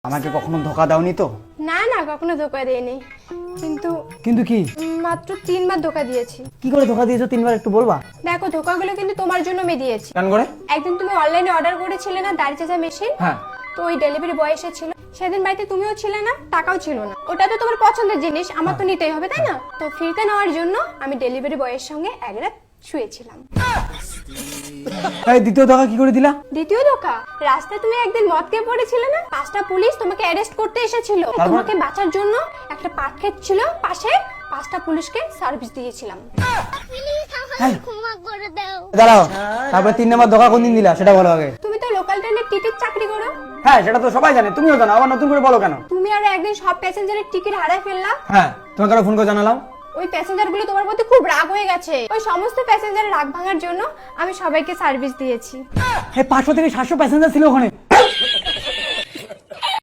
আমাকে কখনো ধোকা দাওনি তো? না না, কখনো ধোকা দেয়নি। কিন্তু কিন্তু কি? মাত্র 3বার ধোকা দিয়েছি। কি করে ধোকা দিয়েছো 3বার একটু বলবা? দেখো, ধোকাগুলো কিন্তু তোমার জন্য আমি দিয়েছি। কেন করে? একদিন তুমি অনলাইনে অর্ডার করেছিলে না দাড়ি চাচা মেশিন? হ্যাঁ। তো ওই ডেলিভারি বয় এসেছিল, সেদিন বাড়িতে তুমিও ছিলে না, টাকাও ছিল না। ওটা তো তোমার পছন্দের জিনিস, আমার তো নিতেই হবে তাই না? তো ফ্রিতে নেওয়ার জন্য আমি ডেলিভারি বয়ের সঙ্গে এক রাত শুয়েছিলাম। এই দ্বিতীয় ধোকা কি করে দিলা? দ্বিতীয় ধোকা, রাস্তায় তুমি একদিন মদ খেয়ে পড়েছিলে না, 5টা পুলিশ তোমাকে অ্যারেস্ট করতে এসেছিল। তোমাকে বাঁচার জন্য একটা পাট ক্ষেত ছিল পাশে, 5টা পুলিশকে সার্ভিস দিয়েছিলাম। দাঁড়াও, তারপরে 3 নম্বর ধোকা কোন দিন দিলা সেটা বলো আগে। তুমি তো লোকাল ট্রেনের টিকিট চাকরি করো। হ্যাঁ, সেটা তো সবাই জানে, তুমিও জানো, আবার নতুন করে বলো কেন? তুমি আরো একদিন সব প্যাসেঞ্জারের টিকিট হারায় ফেললা। হ্যাঁ, তোমাকে আরো ফোন করে জানালাম। ওই প্যাসেঞ্জার গুলো তোমার প্রতি খুব রাগ হয়ে গেছে। ওই সমস্ত প্যাসেঞ্জারের রাগ ভাঙার জন্য আমি সবাইকে সার্ভিস দিয়েছি। হ্যাঁ, 500 থেকে 700 প্যাসেঞ্জার ছিল ওখানে।